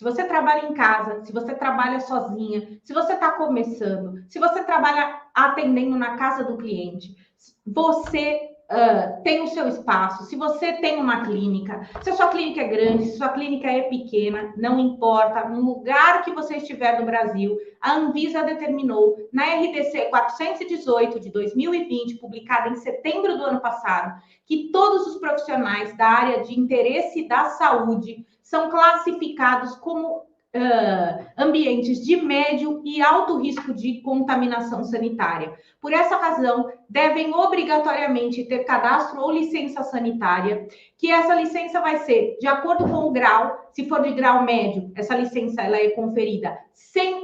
se você trabalha em casa, se você trabalha sozinha, se você está começando, se você trabalha atendendo na casa do cliente, você tem o seu espaço, se você tem uma clínica, se a sua clínica é grande, se a sua clínica é pequena, não importa, no lugar que você estiver no Brasil, a Anvisa determinou na RDC 418 de 2020, publicada em setembro do ano passado, que todos os profissionais da área de interesse da saúde são classificados como ambientes de médio e alto risco de contaminação sanitária. Por essa razão, devem obrigatoriamente ter cadastro ou licença sanitária, que essa licença vai ser de acordo com o grau. Se for de grau médio, essa licença ela é conferida sem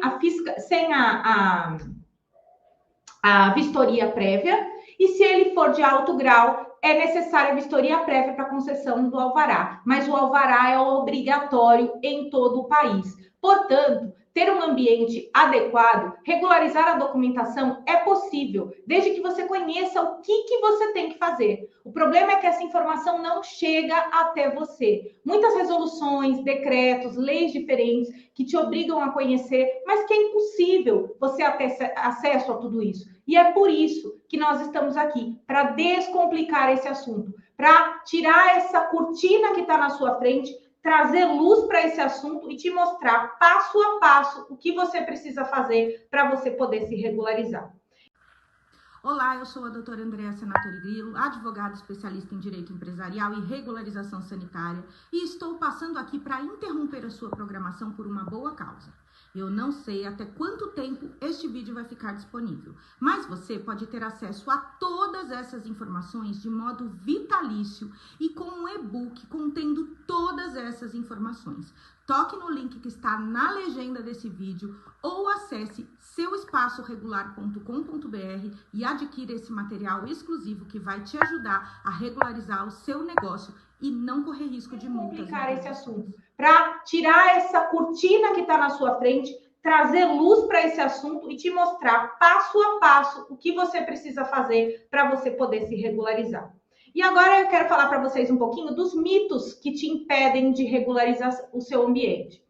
a vistoria prévia, e se ele for de alto grau, é necessária a vistoria prévia para concessão do alvará, mas o alvará é obrigatório em todo o país. Portanto, ter um ambiente adequado, regularizar a documentação é possível, desde que você conheça o que você tem que fazer. O problema é que essa informação não chega até você. Muitas resoluções, decretos, leis diferentes que te obrigam a conhecer, mas que é impossível você ter acesso a tudo isso. E é por isso que nós estamos aqui, para descomplicar esse assunto, para tirar essa cortina que está na sua frente, trazer luz para esse assunto e te mostrar passo a passo o que você precisa fazer para você poder se regularizar. Olá, eu sou a doutora Andréa Senatori Grillo, advogada especialista em Direito Empresarial e Regularização Sanitária, e estou passando aqui para interromper a sua programação por uma boa causa. Eu não sei até quanto tempo este vídeo vai ficar disponível, mas você pode ter acesso a todas essas informações de modo vitalício e com um e-book contendo todas essas informações. Toque no link que está na legenda desse vídeo ou acesse seuespaçoregular.com.br e adquira esse material exclusivo que vai te ajudar a regularizar o seu negócio e não correr risco de multas. Complicar esse assunto, para tirar essa cortina que está na sua frente, trazer luz para esse assunto e te mostrar passo a passo o que você precisa fazer para você poder se regularizar. E agora eu quero falar para vocês um pouquinho dos mitos que te impedem de regularizar o seu ambiente.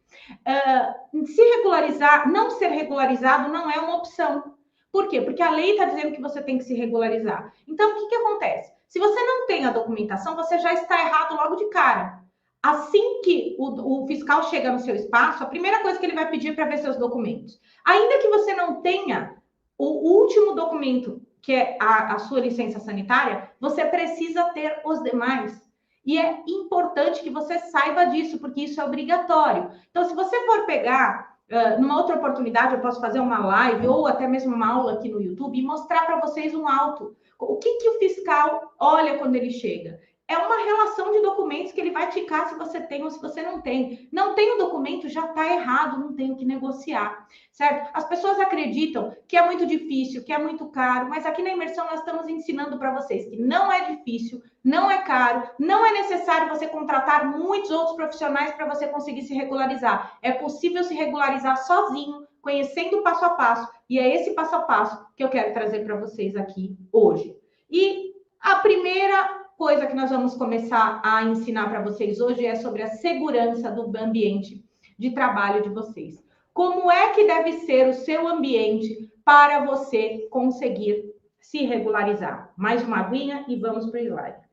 Se regularizar, não ser regularizado não é uma opção. Por quê? Porque a lei está dizendo que você tem que se regularizar. Então, o que acontece? Se você não tem a documentação, você já está errado logo de cara. Assim que o fiscal chega no seu espaço, a primeira coisa que ele vai pedir é para ver seus documentos. Ainda que você não tenha o último documento, que é a sua licença sanitária, você precisa ter os demais. E é importante que você saiba disso, porque isso é obrigatório. Então, se você for pegar, numa outra oportunidade, eu posso fazer uma live ou até mesmo uma aula aqui no YouTube e mostrar para vocês um auto. O que o fiscal olha quando ele chega? É uma relação de documentos que ele vai ticar se você tem ou se você não tem. Não tem o documento, já está errado, não tem o que negociar, certo? As pessoas acreditam que é muito difícil, que é muito caro, mas aqui na imersão nós estamos ensinando para vocês que não é difícil, não é caro, não é necessário você contratar muitos outros profissionais para você conseguir se regularizar. É possível se regularizar sozinho, conhecendo o passo a passo, e é esse passo a passo que eu quero trazer para vocês aqui hoje. E a primeira coisa que nós vamos começar a ensinar para vocês hoje é sobre a segurança do ambiente de trabalho de vocês. Como é que deve ser o seu ambiente para você conseguir se regularizar? Mais uma aguinha e vamos para o slide.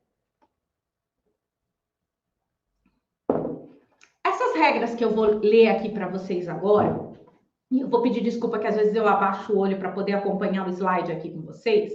Essas regras que eu vou ler aqui para vocês agora, e eu vou pedir desculpa que às vezes eu abaixo o olho para poder acompanhar o slide aqui com vocês.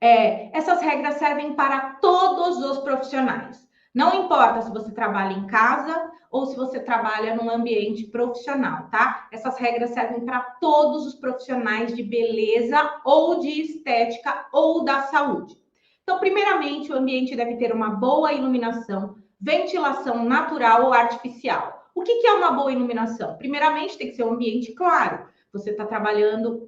Essas regras servem para todos os profissionais. Não importa se você trabalha em casa ou se você trabalha num ambiente profissional, tá? Essas regras servem para todos os profissionais de beleza ou de estética ou da saúde. Então, primeiramente, o ambiente deve ter uma boa iluminação, ventilação natural ou artificial. O que é uma boa iluminação? Primeiramente, tem que ser um ambiente claro. Você está trabalhando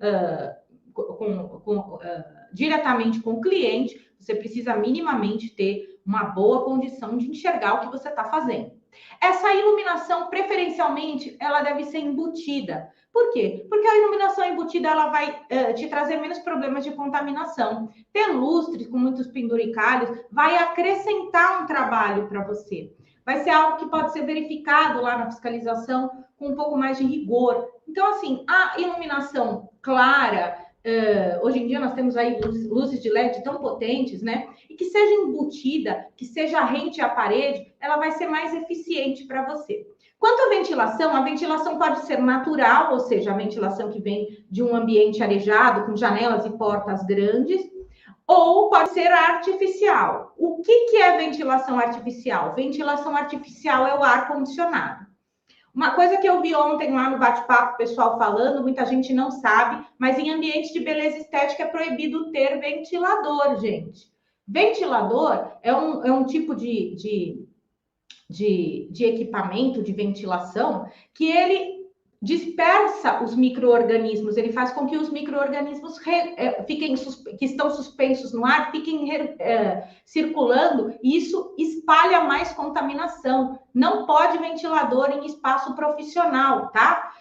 diretamente com o cliente, você precisa minimamente ter uma boa condição de enxergar o que você está fazendo. Essa iluminação, preferencialmente, ela deve ser embutida. Por quê? Porque a iluminação embutida ela vai te trazer menos problemas de contaminação. Ter lustres com muitos penduricalhos vai acrescentar um trabalho para você. vai ser algo que pode ser verificado lá na fiscalização com um pouco mais de rigor. Então, assim, a iluminação clara, hoje em dia nós temos aí luzes de LED tão potentes, né? E que seja embutida, que seja rente à parede, ela vai ser mais eficiente para você. Quanto à ventilação, a ventilação pode ser natural, ou seja, a ventilação que vem de um ambiente arejado, com janelas e portas grandes, ou pode ser artificial. O que é ventilação artificial? Ventilação artificial é o ar-condicionado. Uma coisa que eu vi ontem lá no bate-papo, pessoal falando, muita gente não sabe, mas em ambiente de beleza estética é proibido ter ventilador, gente. Ventilador é um tipo de equipamento de ventilação que ele dispersa os micro-organismos, ele faz com que os micro-organismos que estão suspensos no ar fiquem circulando, e isso espalha mais contaminação. Não pode ventilador em espaço profissional, tá?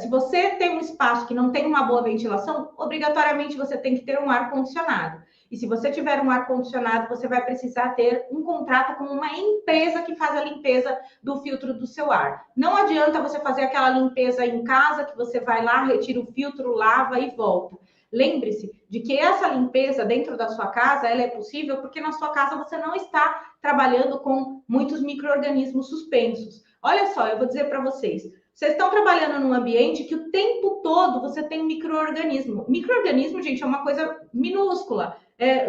Se você tem um espaço que não tem uma boa ventilação, obrigatoriamente você tem que ter um ar-condicionado. E se você tiver um ar-condicionado, você vai precisar ter um contrato com uma empresa que faz a limpeza do filtro do seu ar. Não adianta você fazer aquela limpeza em casa, que você vai lá, retira o filtro, lava e volta. Lembre-se de que essa limpeza dentro da sua casa, ela é possível porque na sua casa você não está trabalhando com muitos micro-organismos suspensos. Olha só, eu vou dizer para vocês, vocês estão trabalhando num ambiente que o tempo todo você tem micro-organismo. Micro-organismo, gente, é uma coisa minúscula.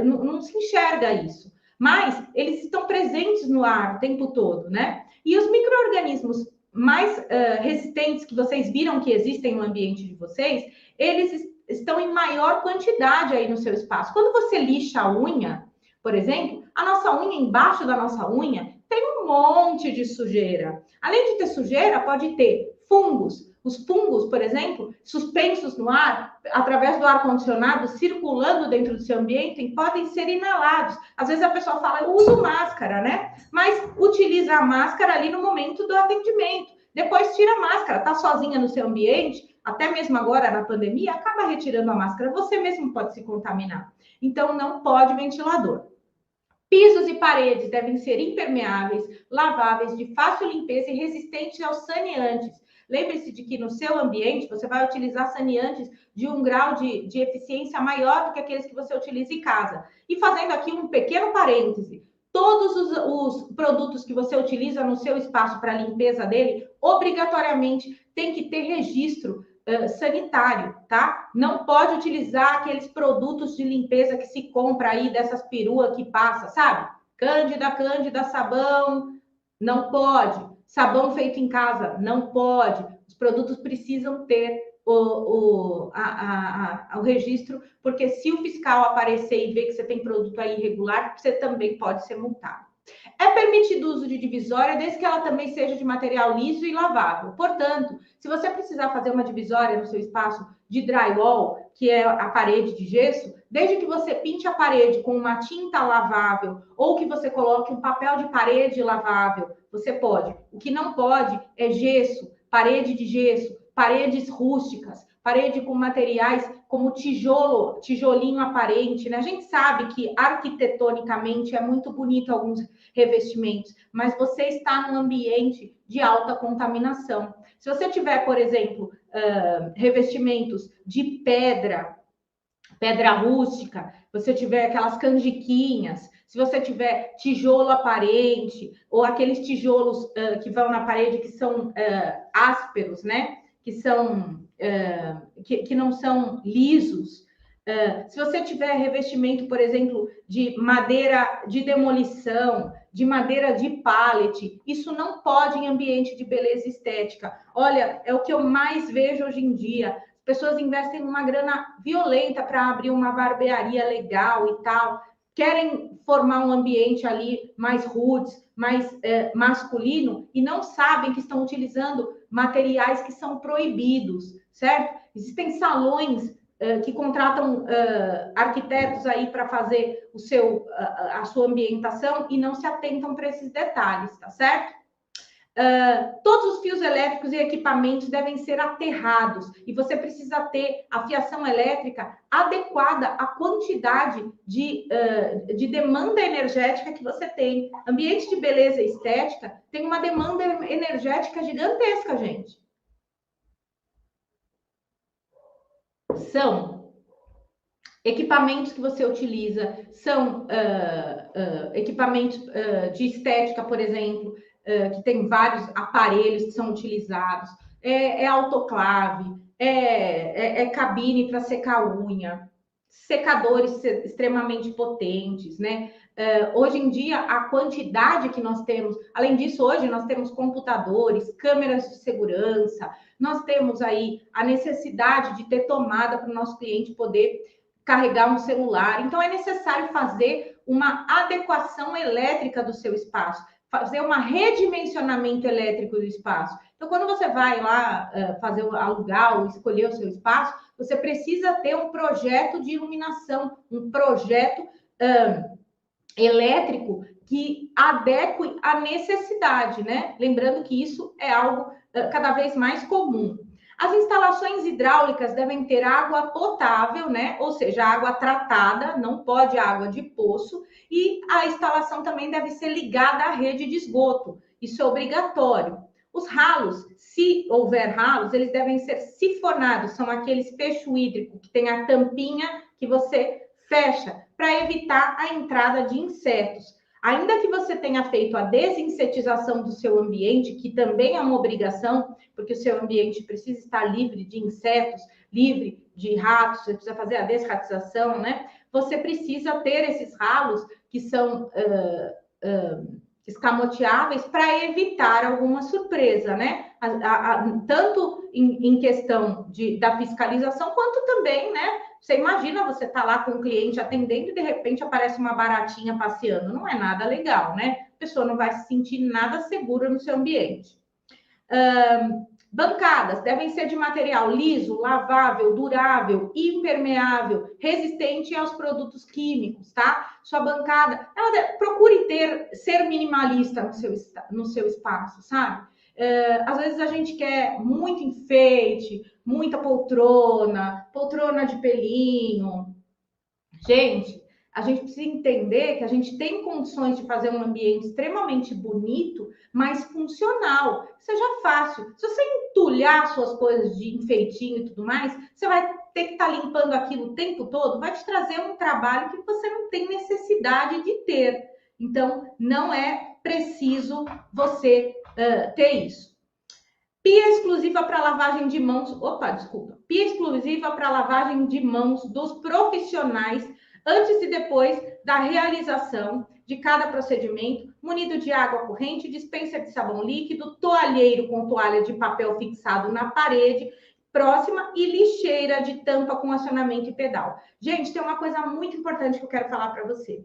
Não se enxerga isso, mas eles estão presentes no ar o tempo todo, né? E os micro-organismos mais resistentes que vocês viram que existem no ambiente de vocês, eles estão em maior quantidade aí no seu espaço. Quando você lixa a unha, por exemplo, a nossa unha, embaixo da nossa unha, tem um monte de sujeira. Além de ter sujeira, pode ter fungos. Os fungos, por exemplo, suspensos no ar, através do ar-condicionado, circulando dentro do seu ambiente, podem ser inalados. Às vezes a pessoa fala, eu uso máscara, né? Mas utiliza a máscara ali no momento do atendimento. Depois tira a máscara, tá sozinha no seu ambiente, até mesmo agora na pandemia, acaba retirando a máscara. Você mesmo pode se contaminar. Então, não pode ventilador. Pisos e paredes devem ser impermeáveis, laváveis, de fácil limpeza e resistentes aos saneantes. Lembre-se de que no seu ambiente você vai utilizar saneantes de um grau de eficiência maior do que aqueles que você utiliza em casa. E fazendo aqui um pequeno parêntese, todos os produtos que você utiliza no seu espaço para a limpeza dele, obrigatoriamente tem que ter registro sanitário, tá? Não pode utilizar aqueles produtos de limpeza que se compra aí, dessas peruas que passa, sabe? Cândida, sabão, não pode. Sabão feito em casa, não pode. Os produtos precisam ter o registro, porque se o fiscal aparecer e ver que você tem produto aí irregular, você também pode ser multado. É permitido o uso de divisória, desde que ela também seja de material liso e lavável. Portanto, se você precisar fazer uma divisória no seu espaço de drywall, que é a parede de gesso, desde que você pinte a parede com uma tinta lavável ou que você coloque um papel de parede lavável, você pode. O que não pode é gesso, parede de gesso, paredes rústicas, parede com materiais como tijolinho aparente, né? A gente sabe que arquitetonicamente é muito bonito alguns revestimentos, mas você está num ambiente de alta contaminação. Se você tiver, por exemplo, revestimentos de pedra rústica, você tiver aquelas canjiquinhas, se você tiver tijolo aparente, ou aqueles tijolos que vão na parede que são ásperos, né? Que não são lisos. Se você tiver revestimento, por exemplo, de madeira de demolição, de madeira de pallet, isso não pode em ambiente de beleza estética. Olha, é o que eu mais vejo hoje em dia. Pessoas investem uma grana violenta para abrir uma barbearia legal e tal, querem formar um ambiente ali mais roots, mais masculino, e não sabem que estão utilizando materiais que são proibidos, certo? Existem salões que contratam arquitetos aí para fazer a sua ambientação e não se atentam para esses detalhes, tá certo? Todos os fios elétricos e equipamentos devem ser aterrados e você precisa ter a fiação elétrica adequada à quantidade de demanda energética que você tem. Ambiente de beleza e estética tem uma demanda energética gigantesca, gente. São equipamentos que você utiliza, são equipamentos de estética, por exemplo, que tem vários aparelhos que são utilizados, é autoclave, é cabine para secar unha, secadores extremamente potentes, né? Hoje em dia, a quantidade que nós temos, além disso, hoje nós temos computadores, câmeras de segurança, nós temos aí a necessidade de ter tomada para o nosso cliente poder carregar um celular. Então, é necessário fazer uma adequação elétrica do seu espaço, fazer um redimensionamento elétrico do espaço. Então, quando você vai lá alugar ou escolher o seu espaço, você precisa ter um projeto de iluminação, um projeto elétrico que adeque à necessidade, né? Lembrando que isso é algo cada vez mais comum. As instalações hidráulicas devem ter água potável, né? Ou seja, água tratada, não pode água de poço, e a instalação também deve ser ligada à rede de esgoto. Isso é obrigatório. Os ralos, se houver ralos, eles devem ser sifonados, são aqueles fecho hídrico que tem a tampinha que você fecha para evitar a entrada de insetos. Ainda que você tenha feito a desinsetização do seu ambiente, que também é uma obrigação, porque o seu ambiente precisa estar livre de insetos, livre de ratos, você precisa fazer a desratização, né? Você precisa ter esses ralos que são escamoteáveis para evitar alguma surpresa, né? Tanto em questão da fiscalização, quanto também, né? Você imagina, você tá lá com o cliente atendendo e de repente aparece uma baratinha passeando. Não é nada legal, né? A pessoa não vai se sentir nada segura no seu ambiente. Bancadas devem ser de material liso, lavável, durável, impermeável, resistente aos produtos químicos, tá? Sua bancada, procure ser minimalista no seu espaço, sabe? Às vezes a gente quer muito enfeite, muita poltrona de pelinho. Gente, a gente precisa entender que a gente tem condições de fazer um ambiente extremamente bonito, mas funcional, que seja fácil. Se você entulhar suas coisas de enfeitinho e tudo mais, você vai ter que estar limpando aquilo o tempo todo, vai te trazer um trabalho que você não tem necessidade de ter. Então, não é preciso você ter isso. Pia exclusiva para lavagem de mãos. Pia exclusiva para lavagem de mãos dos profissionais antes e depois da realização de cada procedimento, munido de água corrente, dispensa de sabão líquido, toalheiro com toalha de papel fixado na parede próxima e lixeira de tampa com acionamento e pedal. Gente, tem uma coisa muito importante que eu quero falar para você.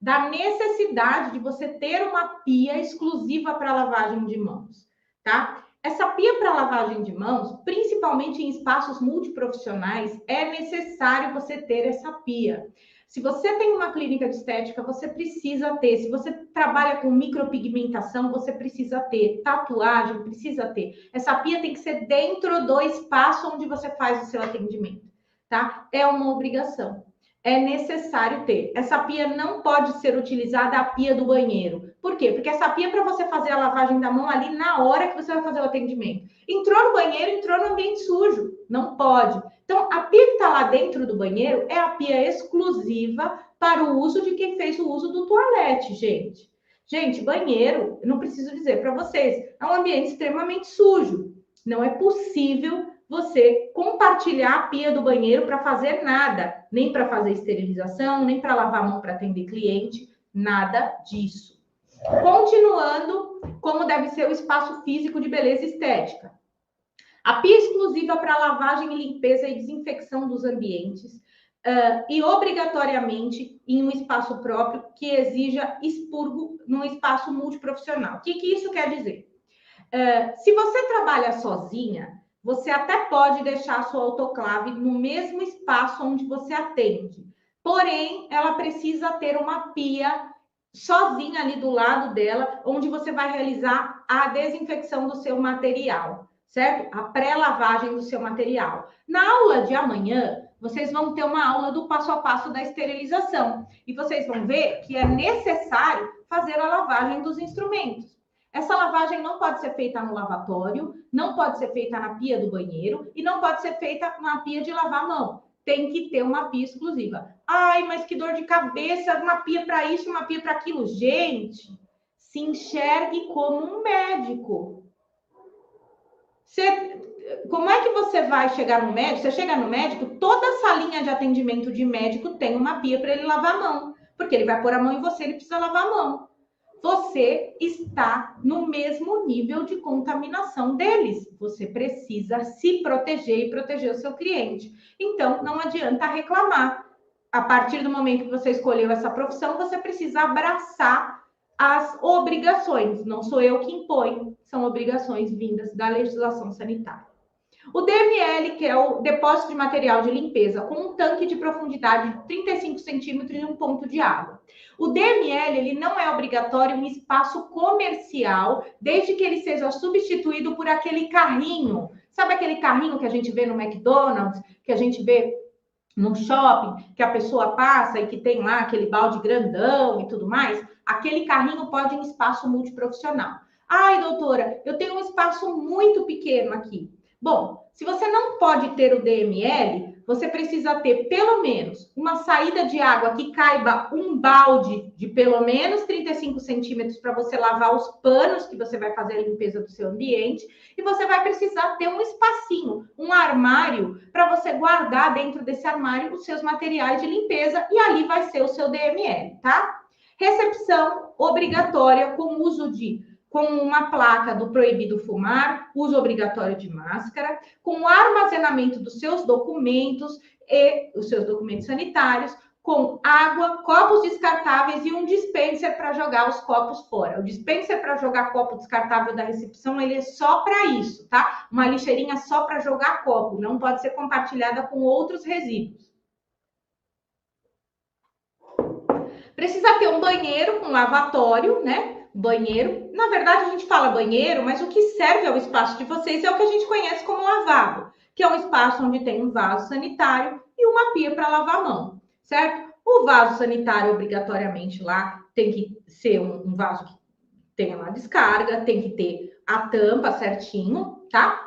Da necessidade de você ter uma pia exclusiva para lavagem de mãos, tá? Essa pia para lavagem de mãos, principalmente em espaços multiprofissionais, é necessário você ter essa pia. Se você tem uma clínica de estética, você precisa ter. Se você trabalha com micropigmentação, você precisa ter. Tatuagem, precisa ter. Essa pia tem que ser dentro do espaço onde você faz o seu atendimento, tá? É uma obrigação. É necessário ter. Essa pia não pode ser utilizada a pia do banheiro. Por quê? Porque essa pia é para você fazer a lavagem da mão ali na hora que você vai fazer o atendimento. Entrou no banheiro, entrou no ambiente sujo. Não pode. Então, a pia que está lá dentro do banheiro é a pia exclusiva para o uso de quem fez o uso do toalete, gente. Gente, banheiro, eu não preciso dizer para vocês, é um ambiente extremamente sujo. Não é possível você compartilhar a pia do banheiro para fazer nada, nem para fazer esterilização, nem para lavar a mão para atender cliente, nada disso. Continuando, como deve ser o espaço físico de beleza estética. A pia exclusiva para lavagem e limpeza e desinfecção dos ambientes e obrigatoriamente em um espaço próprio que exija expurgo num espaço multiprofissional. O que isso quer dizer? Se você trabalha sozinha, você até pode deixar a sua autoclave no mesmo espaço onde você atende. Porém, ela precisa ter uma pia sozinha ali do lado dela, onde você vai realizar a desinfecção do seu material, certo? A pré-lavagem do seu material. Na aula de amanhã, vocês vão ter uma aula do passo a passo da esterilização. E vocês vão ver que é necessário fazer a lavagem dos instrumentos. Essa lavagem não pode ser feita no lavatório, não pode ser feita na pia do banheiro e não pode ser feita na pia de lavar a mão. Tem que ter uma pia exclusiva. Ai, mas que dor de cabeça, uma pia para isso, uma pia para aquilo. Gente, se enxergue como um médico. Como é que você vai chegar no médico? Você chega no médico, toda a salinha de atendimento de médico tem uma pia para ele lavar a mão. Porque ele vai pôr a mão em você, ele precisa lavar a mão. Você está no mesmo nível de contaminação deles. Você precisa se proteger e proteger o seu cliente. Então, não adianta reclamar. A partir do momento que você escolheu essa profissão, você precisa abraçar as obrigações. Não sou eu que imponho, são obrigações vindas da legislação sanitária. O DML, que é o depósito de material de limpeza, com um tanque de profundidade de 35 centímetros e um ponto de água. O DML, ele não é obrigatório em espaço comercial, desde que ele seja substituído por aquele carrinho. Sabe aquele carrinho que a gente vê no McDonald's, que a gente vê no shopping, que a pessoa passa e que tem lá aquele balde grandão e tudo mais? Aquele carrinho pode ir em espaço multiprofissional. Ai, doutora, eu tenho um espaço muito pequeno aqui. Bom, se você não pode ter o DML, você precisa ter pelo menos uma saída de água que caiba um balde de pelo menos 35 centímetros para você lavar os panos que você vai fazer a limpeza do seu ambiente. E você vai precisar ter um espacinho, um armário, para você guardar dentro desse armário os seus materiais de limpeza e ali vai ser o seu DML, tá? Recepção obrigatória com uma placa do proibido fumar, uso obrigatório de máscara, com o armazenamento dos seus documentos e os seus documentos sanitários, com água, copos descartáveis e um dispenser para jogar os copos fora. O dispenser para jogar copo descartável da recepção, ele é só para isso, tá? Uma lixeirinha só para jogar copo, não pode ser compartilhada com outros resíduos. Precisa ter um banheiro com lavatório, né? Banheiro. Na verdade, a gente fala banheiro, mas o que serve ao espaço de vocês é o que a gente conhece como lavabo, que é um espaço onde tem um vaso sanitário e uma pia para lavar a mão, certo? O vaso sanitário, obrigatoriamente, lá tem que ser um vaso que tenha uma descarga, tem que ter a tampa certinho, tá?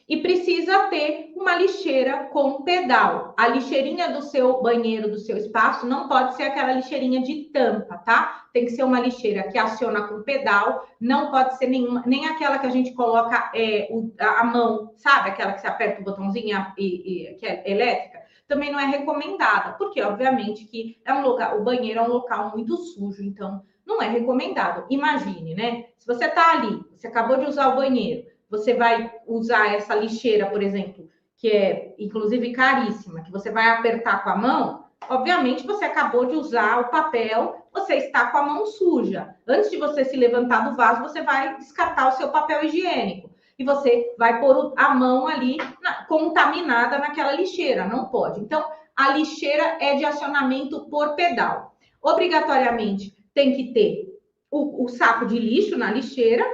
E precisa ter uma lixeira com pedal. A lixeirinha do seu banheiro, do seu espaço, não pode ser aquela lixeirinha de tampa, tá? Tem que ser uma lixeira que aciona com pedal, não pode ser nem aquela que a gente coloca a mão, sabe? Aquela que você aperta o botãozinho que é elétrica. Também não é recomendada, porque obviamente que é um local, o banheiro é um local muito sujo, então não é recomendado. Imagine, né? Se você tá ali, você acabou de usar o banheiro, você vai usar essa lixeira, por exemplo, que é inclusive caríssima, que você vai apertar com a mão, obviamente você acabou de usar o papel, você está com a mão suja. Antes de você se levantar do vaso, você vai descartar o seu papel higiênico. E você vai pôr a mão ali contaminada naquela lixeira. Não pode. Então, a lixeira é de acionamento por pedal. Obrigatoriamente, tem que ter o saco de lixo na lixeira,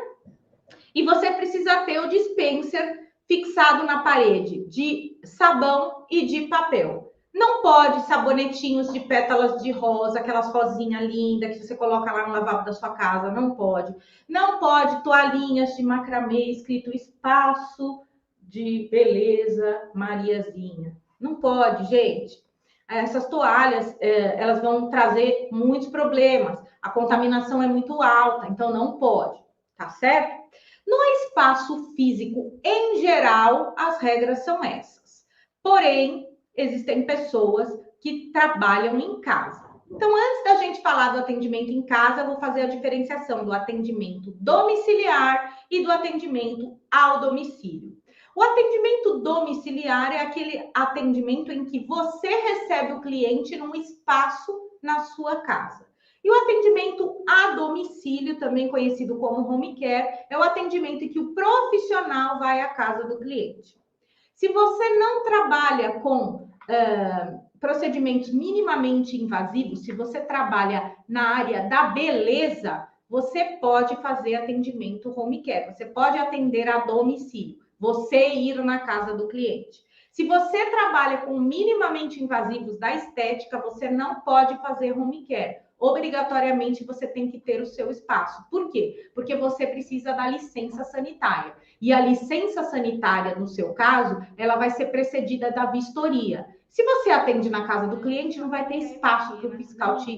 e você precisa ter o dispenser fixado na parede de sabão e de papel. Não pode sabonetinhos de pétalas de rosa, aquelas rosinhas lindas que você coloca lá no lavabo da sua casa, não pode. Não pode toalhinhas de macramê escrito espaço de beleza Mariazinha. Não pode, gente. Essas toalhas, elas vão trazer muitos problemas. A contaminação é muito alta, então não pode, tá certo? No espaço físico, em geral, as regras são essas. Porém, existem pessoas que trabalham em casa. Então, antes da gente falar do atendimento em casa, eu vou fazer a diferenciação do atendimento domiciliar e do atendimento ao domicílio. O atendimento domiciliar é aquele atendimento em que você recebe o cliente num espaço na sua casa. E o atendimento a domicílio, também conhecido como home care, é o atendimento em que o profissional vai à casa do cliente. Se você não trabalha com procedimentos minimamente invasivos, se você trabalha na área da beleza, você pode fazer atendimento home care, você pode atender a domicílio, você ir na casa do cliente. Se você trabalha com minimamente invasivos da estética, você não pode fazer home care. Obrigatoriamente você tem que ter o seu espaço. Por quê? Porque você precisa da licença sanitária. E a licença sanitária, no seu caso, ela vai ser precedida da vistoria. Se você atende na casa do cliente, não vai ter espaço para o fiscal te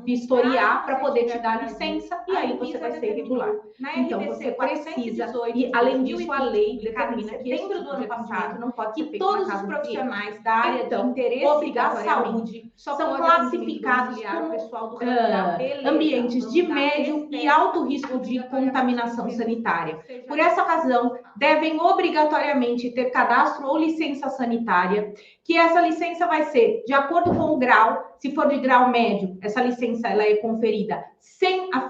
vistoriar para poder te dar licença e aí você vai ser regular. Então, você precisa, e além disso, a lei determina que em setembro do ano passado não pode ser feito todos os profissionais da área de interesse da saúde são classificados como ambientes de médio e alto risco de contaminação sanitária. Por essa razão, devem obrigatoriamente ter cadastro ou licença sanitária, que essa licença vai ser de acordo com o grau. Se for de grau médio, essa licença ela é conferida sem a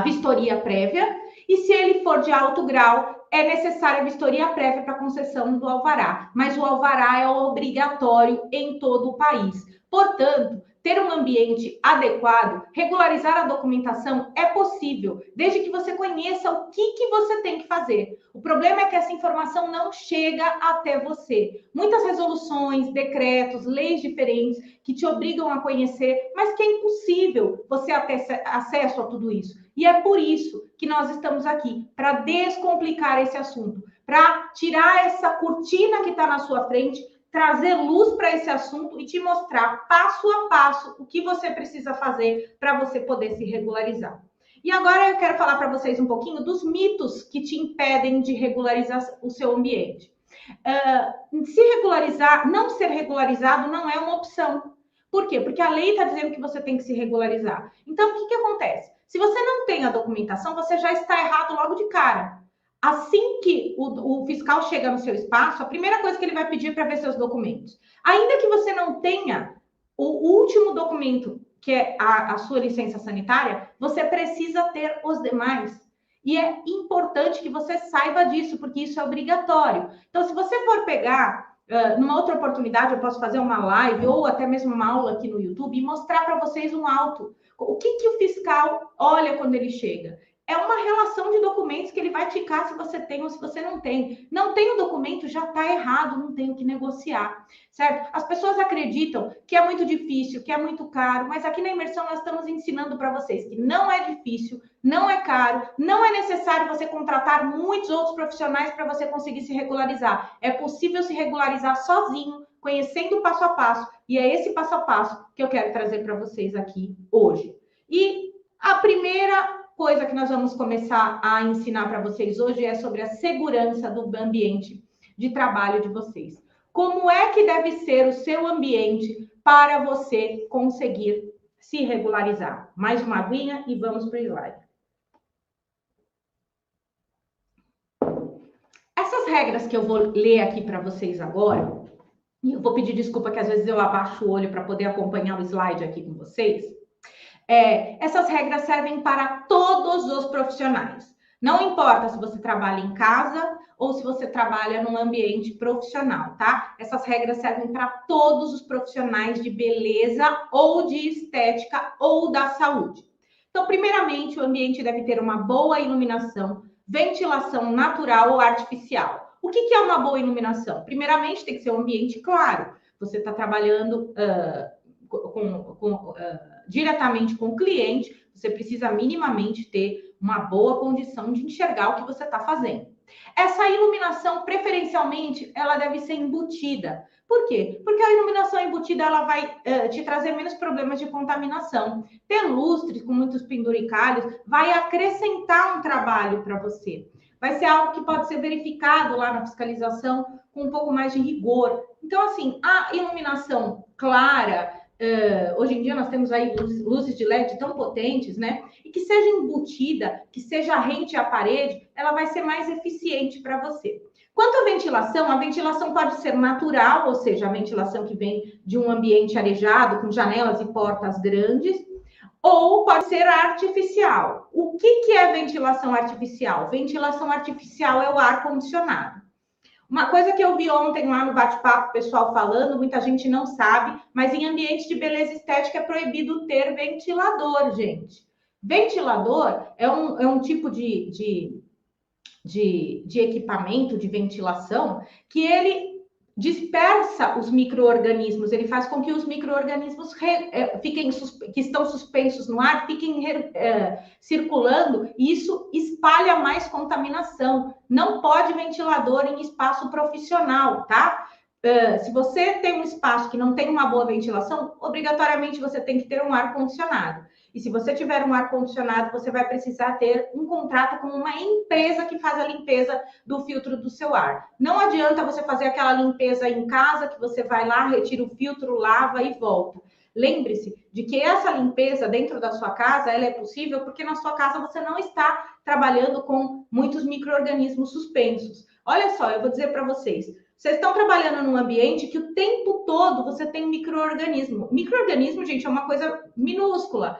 vistoria prévia, e se ele for de alto grau, é necessária a vistoria prévia para concessão do alvará, mas o alvará é obrigatório em todo o país. Portanto, ter um ambiente adequado, regularizar a documentação é possível, desde que você conheça o que você tem que fazer. O problema é que essa informação não chega até você. Muitas resoluções, decretos, leis diferentes que te obrigam a conhecer, mas que é impossível você ter acesso a tudo isso. E é por isso que nós estamos aqui, para descomplicar esse assunto, para tirar essa cortina que está na sua frente, trazer luz para esse assunto e te mostrar passo a passo o que você precisa fazer para você poder se regularizar. E agora eu quero falar para vocês um pouquinho dos mitos que te impedem de regularizar o seu ambiente. Se regularizar, não ser regularizado não é uma opção. Por quê? Porque a lei está dizendo que você tem que se regularizar. Então, o que acontece? Se você não tem a documentação, você já está errado logo de cara. Assim que o fiscal chega no seu espaço, a primeira coisa que ele vai pedir para ver seus documentos. Ainda que você não tenha o último documento, que é a sua licença sanitária, você precisa ter os demais. E é importante que você saiba disso, porque isso é obrigatório. Então, se você for pegar, numa outra oportunidade, eu posso fazer uma live ou até mesmo uma aula aqui no YouTube e mostrar para vocês um auto. O que o fiscal olha quando ele chega? É uma relação de documentos que ele vai ticar se você tem ou se você não tem. Não tem o documento, já está errado, não tem o que negociar, certo? As pessoas acreditam que é muito difícil, que é muito caro, mas aqui na imersão nós estamos ensinando para vocês que não é difícil, não é caro, não é necessário você contratar muitos outros profissionais para você conseguir se regularizar. É possível se regularizar sozinho, conhecendo o passo a passo, e é esse passo a passo que eu quero trazer para vocês aqui hoje. E a primeira coisa que nós vamos começar a ensinar para vocês hoje é sobre a segurança do ambiente de trabalho de vocês. Como é que deve ser o seu ambiente para você conseguir se regularizar? Mais uma aguinha e vamos para o slide. Essas regras que eu vou ler aqui para vocês agora, e eu vou pedir desculpa que às vezes eu abaixo o olho para poder acompanhar o slide aqui com vocês. Essas regras servem para todos os profissionais. Não importa se você trabalha em casa ou se você trabalha num ambiente profissional, tá? Essas regras servem para todos os profissionais de beleza ou de estética ou da saúde. Então, primeiramente, o ambiente deve ter uma boa iluminação, ventilação natural ou artificial. O que é uma boa iluminação? Primeiramente, tem que ser um ambiente claro. Você está trabalhando diretamente com o cliente, você precisa minimamente ter uma boa condição de enxergar o que você está fazendo. Essa iluminação, preferencialmente, ela deve ser embutida. Por quê? Porque a iluminação embutida ela vai te trazer menos problemas de contaminação. Ter lustres com muitos penduricalhos vai acrescentar um trabalho para você. Vai ser algo que pode ser verificado lá na fiscalização com um pouco mais de rigor. Então, assim, a iluminação clara, hoje em dia nós temos aí luzes de LED tão potentes, né? E que seja embutida, que seja rente à parede, ela vai ser mais eficiente para você. Quanto à ventilação, a ventilação pode ser natural, ou seja, a ventilação que vem de um ambiente arejado, com janelas e portas grandes, ou pode ser artificial. O que é ventilação artificial? Ventilação artificial é o ar-condicionado. Uma coisa que eu vi ontem lá no bate-papo, pessoal falando, muita gente não sabe, mas em ambiente de beleza estética é proibido ter ventilador, gente. Ventilador é um tipo de equipamento de ventilação que ele dispersa os micro-organismos, ele faz com que os micro-organismos que estão suspensos no ar fiquem circulando, e isso espalha mais contaminação. Não pode ventilador em espaço profissional, tá? Se você tem um espaço que não tem uma boa ventilação, obrigatoriamente você tem que ter um ar-condicionado. E se você tiver um ar-condicionado, você vai precisar ter um contrato com uma empresa que faz a limpeza do filtro do seu ar. Não adianta você fazer aquela limpeza em casa, que você vai lá, retira o filtro, lava e volta. Lembre-se de que essa limpeza dentro da sua casa, ela é possível porque na sua casa você não está trabalhando com muitos micro-organismos suspensos. Olha só, eu vou dizer para vocês, vocês estão trabalhando num ambiente que o tempo todo você tem micro-organismo. Micro-organismo, gente, é uma coisa minúscula.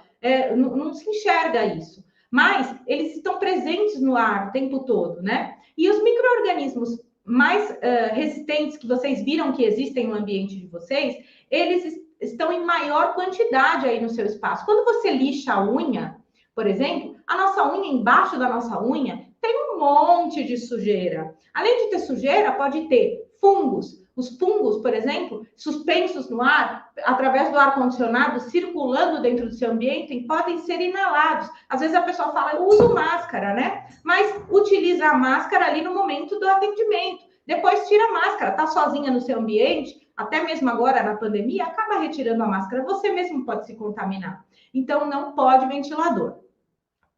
Não se enxerga isso, mas eles estão presentes no ar o tempo todo, né? E os micro-organismos mais resistentes que vocês viram que existem no ambiente de vocês, eles estão em maior quantidade aí no seu espaço. Quando você lixa a unha, por exemplo, a nossa unha, embaixo da nossa unha, tem um monte de sujeira. Além de ter sujeira, pode ter fungos. Os fungos, por exemplo, suspensos no ar, através do ar-condicionado, circulando dentro do seu ambiente, podem ser inalados. Às vezes a pessoa fala, eu uso máscara, né? Mas utiliza a máscara ali no momento do atendimento. Depois tira a máscara, tá sozinha no seu ambiente, até mesmo agora na pandemia, acaba retirando a máscara. Você mesmo pode se contaminar. Então, não pode ventilador.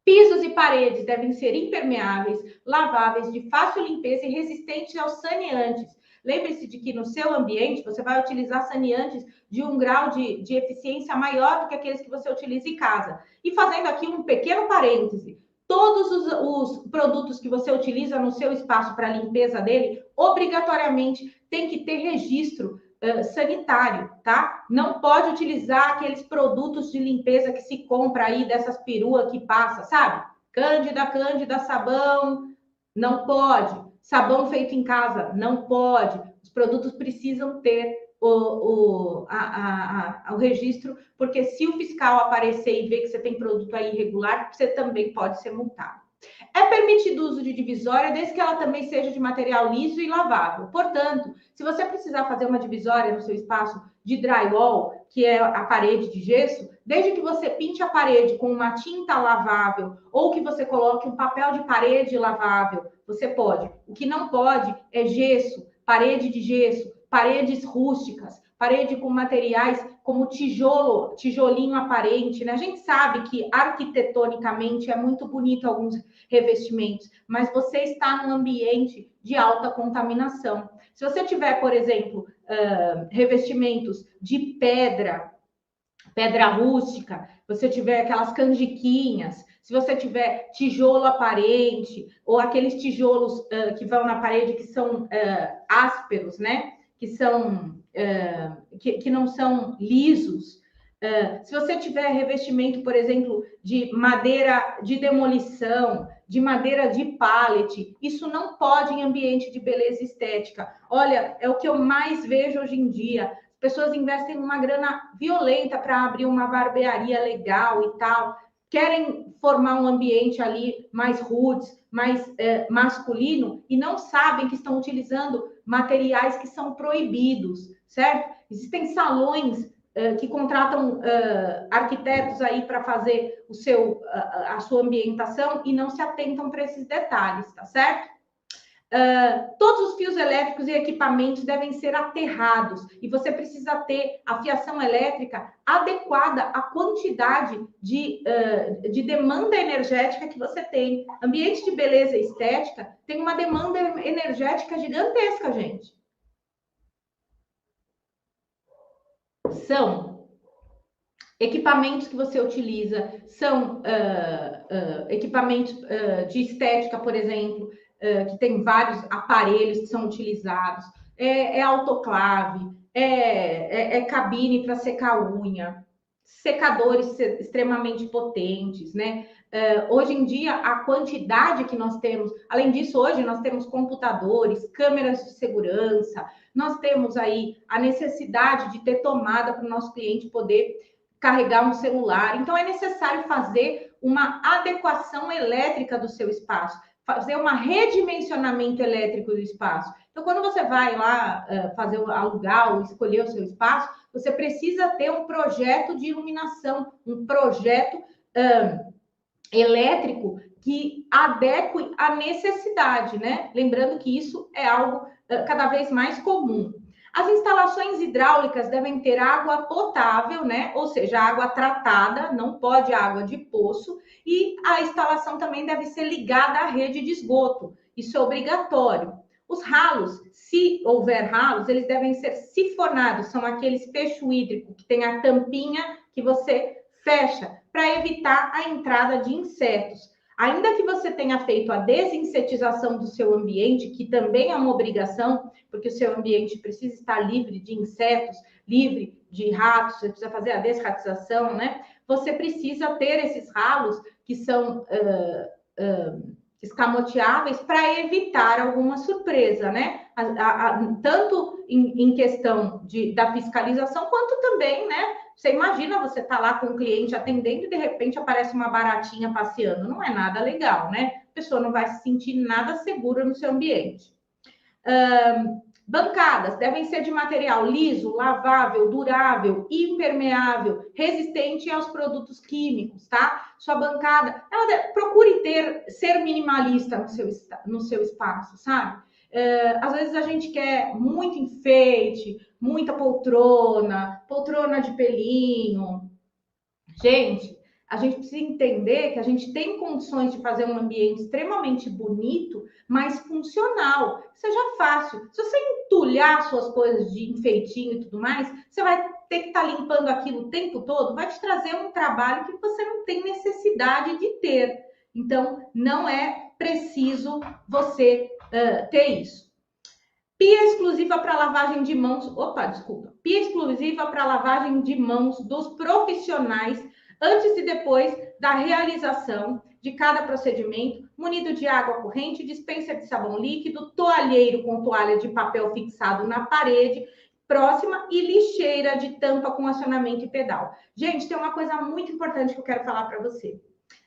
Pisos e paredes devem ser impermeáveis, laváveis, de fácil limpeza e resistentes aos saneantes. Lembre-se de que no seu ambiente você vai utilizar saneantes de um grau de eficiência maior do que aqueles que você utiliza em casa. E fazendo aqui um pequeno parêntese, todos os produtos que você utiliza no seu espaço para a limpeza dele, obrigatoriamente tem que ter registro sanitário, tá? Não pode utilizar aqueles produtos de limpeza que se compra aí, dessas peruas que passa, sabe? Cândida, sabão, não pode. Sabão feito em casa, não pode. Os produtos precisam ter o registro, porque se o fiscal aparecer e ver que você tem produto aí irregular, você também pode ser multado. É permitido o uso de divisória desde que ela também seja de material liso e lavável. Portanto, se você precisar fazer uma divisória no seu espaço de drywall, que é a parede de gesso, desde que você pinte a parede com uma tinta lavável ou que você coloque um papel de parede lavável, você pode. O que não pode é gesso, parede de gesso, paredes rústicas, parede com materiais como tijolo, tijolinho aparente, né? A gente sabe que arquitetonicamente é muito bonito alguns revestimentos, mas você está num ambiente de alta contaminação. Se você tiver, por exemplo, revestimentos de pedra rústica, você tiver aquelas canjiquinhas, se você tiver tijolo aparente, ou aqueles tijolos que vão na parede que são ásperos, né? Que são que não são lisos. Se você tiver revestimento, por exemplo, de madeira de demolição, de madeira de pallet, isso não pode em ambiente de beleza estética. Olha, é o que eu mais vejo hoje em dia. Pessoas investem uma grana violenta para abrir uma barbearia legal e tal, querem formar um ambiente ali mais roots, mais masculino, e não sabem que estão utilizando materiais que são proibidos, certo? Existem salões que contratam arquitetos aí para fazer a sua ambientação e não se atentam para esses detalhes, tá certo? Todos os fios elétricos e equipamentos devem ser aterrados e você precisa ter a fiação elétrica adequada à quantidade de demanda energética que você tem. Ambiente de beleza e estética tem uma demanda energética gigantesca, gente. São equipamentos que você utiliza, são equipamentos de estética, por exemplo, que tem vários aparelhos que são utilizados, autoclave, cabine para secar a unha, secadores extremamente potentes, né? Hoje em dia, a quantidade que nós temos, além disso, hoje nós temos computadores, câmeras de segurança, nós temos aí a necessidade de ter tomada para o nosso cliente poder carregar um celular. Então, é necessário fazer uma adequação elétrica do seu espaço, fazer um redimensionamento elétrico do espaço. Então, quando você vai lá alugar ou escolher o seu espaço, você precisa ter um projeto de iluminação, um projeto elétrico que adeque à necessidade, né? Lembrando que isso é algo cada vez mais comum. As instalações hidráulicas devem ter água potável, né? Ou seja, água tratada, não pode água de poço, e a instalação também deve ser ligada à rede de esgoto. Isso é obrigatório. Os ralos, se houver ralos, eles devem ser sifonados, são aqueles fecho hídrico que tem a tampinha que você fecha para evitar a entrada de insetos. Ainda que você tenha feito a desinsetização do seu ambiente, que também é uma obrigação, porque o seu ambiente precisa estar livre de insetos, livre de ratos, você precisa fazer a desratização, né? Você precisa ter esses ralos que são escamoteáveis para evitar alguma surpresa, né? Tanto em questão da fiscalização, quanto também, né? Você imagina, você tá lá com o cliente atendendo e de repente aparece uma baratinha passeando. Não é nada legal, né? A pessoa não vai se sentir nada segura no seu ambiente. Bancadas devem ser de material liso, lavável, durável, impermeável, resistente aos produtos químicos, tá? Sua bancada, procure ser minimalista no seu espaço, sabe? Às vezes a gente quer muito enfeite, muita poltrona de pelinho. Gente, a gente precisa entender que a gente tem condições de fazer um ambiente extremamente bonito, mas funcional, que seja fácil. Se você entulhar suas coisas de enfeitinho e tudo mais, você vai ter que estar limpando aquilo o tempo todo, vai te trazer um trabalho que você não tem necessidade de ter. Então, não é preciso você ter isso. Pia exclusiva para lavagem de mãos. Pia exclusiva para lavagem de mãos dos profissionais antes e depois da realização de cada procedimento, munido de água corrente, dispensa de sabão líquido, toalheiro com toalha de papel fixado na parede próxima e lixeira de tampa com acionamento e pedal. Gente, tem uma coisa muito importante que eu quero falar para você.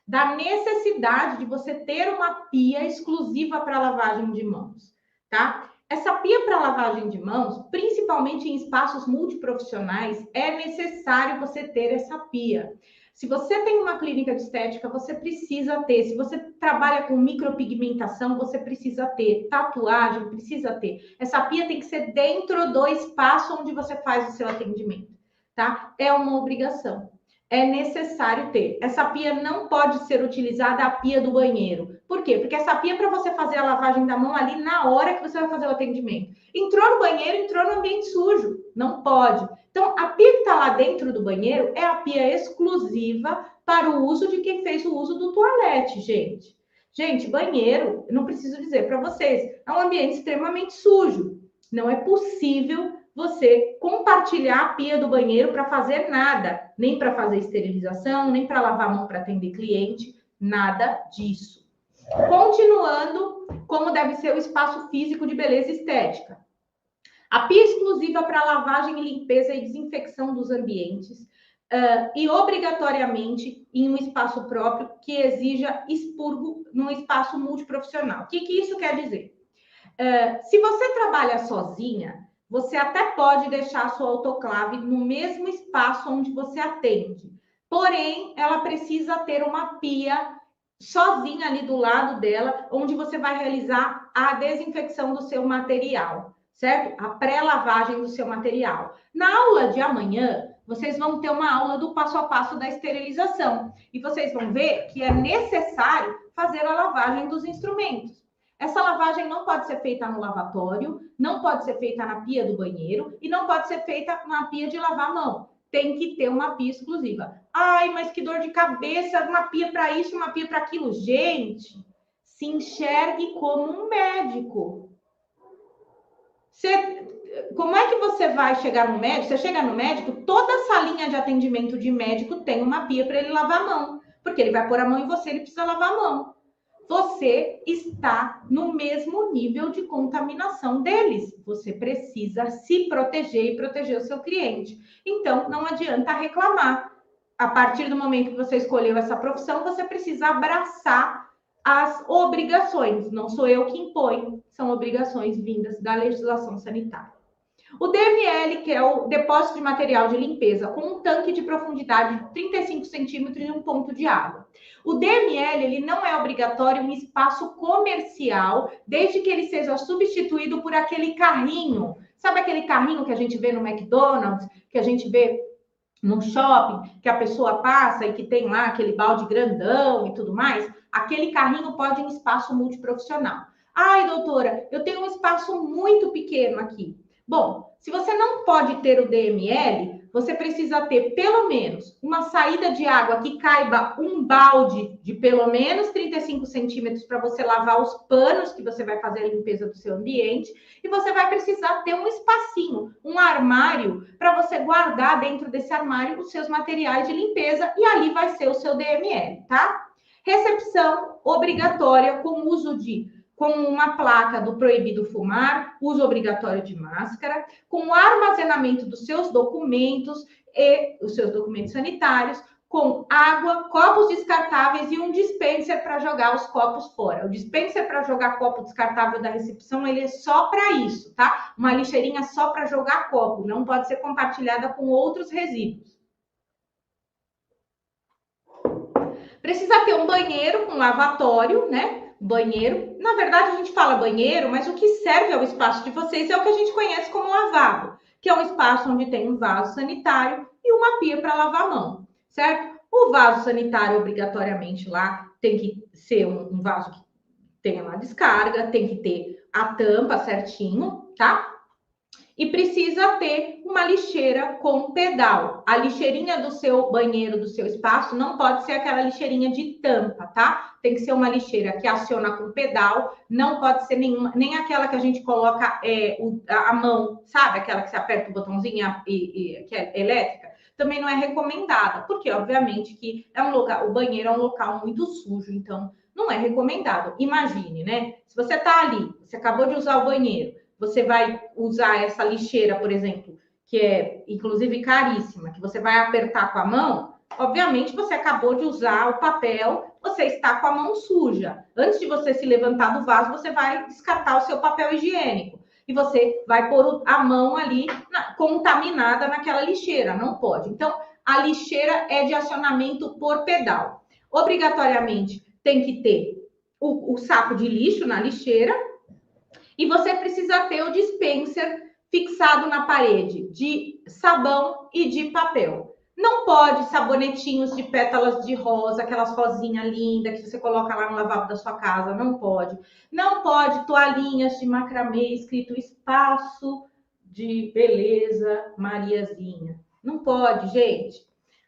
Da necessidade de você ter uma pia exclusiva para lavagem de mãos, tá? Essa pia para lavagem de mãos, principalmente em espaços multiprofissionais, é necessário você ter essa pia. Se você tem uma clínica de estética, você precisa ter. Se você trabalha com micropigmentação, você precisa ter. Tatuagem, precisa ter. Essa pia tem que ser dentro do espaço onde você faz o seu atendimento, tá? É uma obrigação. É necessário ter. Essa pia não pode ser utilizada a pia do banheiro. Por quê? Porque essa pia é para você fazer a lavagem da mão ali na hora que você vai fazer o atendimento. Entrou no banheiro, entrou no ambiente sujo. Não pode. Então, a pia que está lá dentro do banheiro é a pia exclusiva para o uso de quem fez o uso do toalete, gente. Gente, banheiro, não preciso dizer para vocês, é um ambiente extremamente sujo. Não é possível você compartilhar a pia do banheiro para fazer nada, nem para fazer esterilização, nem para lavar a mão para atender cliente, nada disso. Continuando, como deve ser o espaço físico de beleza estética. A pia exclusiva para lavagem, limpeza e desinfecção dos ambientes e obrigatoriamente em um espaço próprio que exija expurgo num espaço multiprofissional. O que isso quer dizer? Se você trabalha sozinha, você até pode deixar a sua autoclave no mesmo espaço onde você atende. Porém, ela precisa ter uma pia sozinha ali do lado dela, onde você vai realizar a desinfecção do seu material, certo? A pré-lavagem do seu material. Na aula de amanhã, vocês vão ter uma aula do passo a passo da esterilização. E vocês vão ver que é necessário fazer a lavagem dos instrumentos. Essa lavagem não pode ser feita no lavatório, não pode ser feita na pia do banheiro e não pode ser feita na pia de lavar a mão. Tem que ter uma pia exclusiva. Ai, mas que dor de cabeça, uma pia para isso, uma pia para aquilo. Gente, se enxergue como um médico. Como é que você vai chegar no médico? Você chega no médico, toda a salinha de atendimento de médico tem uma pia para ele lavar a mão, porque ele vai pôr a mão em você, ele precisa lavar a mão. Você está no mesmo nível de contaminação deles. Você precisa se proteger e proteger o seu cliente. Então, não adianta reclamar. A partir do momento que você escolheu essa profissão, você precisa abraçar as obrigações. Não sou eu que imponho, são obrigações vindas da legislação sanitária. O DML, que é o depósito de material de limpeza, com um tanque de profundidade de 35 centímetros e um ponto de água. O DML, ele não é obrigatório em espaço comercial, desde que ele seja substituído por aquele carrinho. Sabe aquele carrinho que a gente vê no McDonald's, que a gente vê no shopping, que a pessoa passa e que tem lá aquele balde grandão e tudo mais? Aquele carrinho pode ir em espaço multiprofissional. Ai, doutora, eu tenho um espaço muito pequeno aqui. Bom, se você não pode ter o DML, você precisa ter pelo menos uma saída de água que caiba um balde de pelo menos 35 centímetros para você lavar os panos que você vai fazer a limpeza do seu ambiente. E você vai precisar ter um espacinho, um armário, para você guardar dentro desse armário os seus materiais de limpeza. E ali vai ser o seu DML, tá? Recepção obrigatória com uma placa do proibido fumar, uso obrigatório de máscara, com o armazenamento dos seus documentos e os seus documentos sanitários, com água, copos descartáveis e um dispenser para jogar os copos fora. O dispenser para jogar copo descartável da recepção, ele é só para isso, tá? Uma lixeirinha só para jogar copo, não pode ser compartilhada com outros resíduos. Precisa ter um banheiro com lavatório, né? Banheiro, na verdade a gente fala banheiro, mas o que serve ao espaço de vocês é o que a gente conhece como lavabo, que é um espaço onde tem um vaso sanitário e uma pia para lavar a mão, certo? O vaso sanitário, obrigatoriamente, lá tem que ser um vaso que tenha uma descarga, tem que ter a tampa certinho, tá? E precisa ter uma lixeira com pedal. A lixeirinha do seu banheiro, do seu espaço, não pode ser aquela lixeirinha de tampa, tá? Tem que ser uma lixeira que aciona com pedal, não pode ser nem aquela que a gente coloca a mão, sabe? Aquela que você aperta o botãozinho que é elétrica. Também não é recomendada, porque obviamente que o banheiro é um local muito sujo, então não é recomendado. Imagine, né? Se você tá ali, você acabou de usar o banheiro, você vai usar essa lixeira, por exemplo, que é inclusive caríssima, que você vai apertar com a mão, obviamente você acabou de usar o papel, você está com a mão suja. Antes de você se levantar do vaso, você vai descartar o seu papel higiênico. E você vai pôr a mão ali contaminada naquela lixeira. Não pode. Então, a lixeira é de acionamento por pedal. Obrigatoriamente, tem que ter o saco de lixo na lixeira. E você precisa ter o dispenser fixado na parede de sabão e de papel. Não pode sabonetinhos de pétalas de rosa, aquelas rosinhas lindas que você coloca lá no lavabo da sua casa, não pode. Não pode toalhinhas de macramê escrito espaço de beleza Mariazinha. Não pode, gente.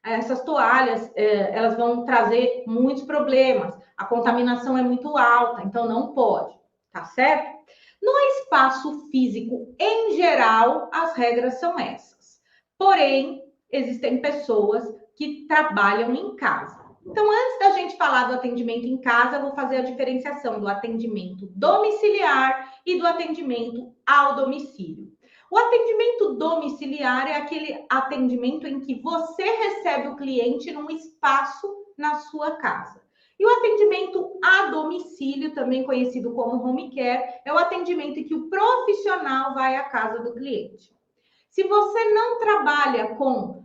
Essas toalhas, elas vão trazer muitos problemas. A contaminação é muito alta, então não pode, tá certo? No espaço físico, em geral, as regras são essas. Porém, existem pessoas que trabalham em casa. Então, antes da gente falar do atendimento em casa, eu vou fazer a diferenciação do atendimento domiciliar e do atendimento ao domicílio. O atendimento domiciliar é aquele atendimento em que você recebe o cliente num espaço na sua casa. E o atendimento a domicílio, também conhecido como home care, é o atendimento em que o profissional vai à casa do cliente. Se você não trabalha com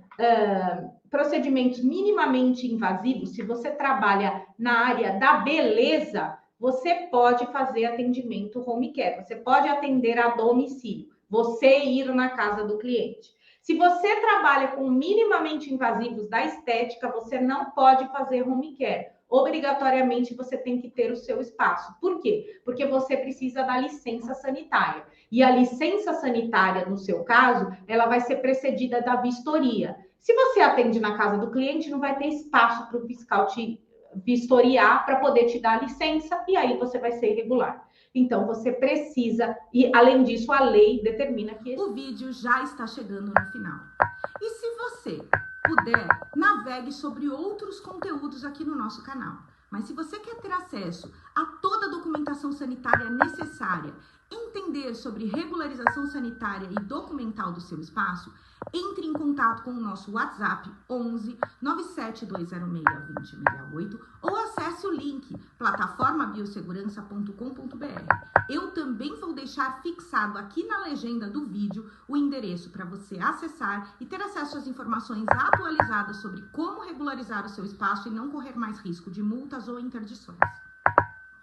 procedimentos minimamente invasivos, se você trabalha na área da beleza, você pode fazer atendimento home care, você pode atender a domicílio, você ir na casa do cliente. Se você trabalha com minimamente invasivos da estética, você não pode fazer home care. Obrigatoriamente você tem que ter o seu espaço. Por quê? Porque você precisa da licença sanitária. E a licença sanitária, no seu caso, ela vai ser precedida da vistoria. Se você atende na casa do cliente, não vai ter espaço para o fiscal te vistoriar para poder te dar licença e aí você vai ser irregular. Então, você precisa, e além disso, a lei determina que... O vídeo já está chegando no final. E se você puder, navegue sobre outros conteúdos aqui no nosso canal. Mas se você quer ter acesso a toda a documentação sanitária necessária, entender sobre regularização sanitária e documental do seu espaço, entre em contato com o nosso WhatsApp 11 97206 2068 ou acesse o link plataformabiossegurança.com.br. Eu também vou deixar fixado aqui na legenda do vídeo o endereço para você acessar e ter acesso às informações atualizadas sobre como regularizar o seu espaço e não correr mais risco de multas ou interdições.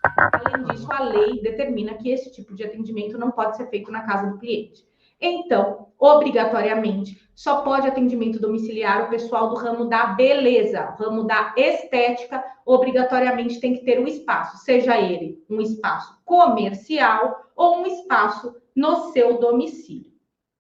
Além disso, a lei determina que esse tipo de atendimento não pode ser feito na casa do cliente. Então, obrigatoriamente, só pode atendimento domiciliar o pessoal do ramo da beleza, o ramo da estética, obrigatoriamente tem que ter um espaço, seja ele um espaço comercial ou um espaço no seu domicílio.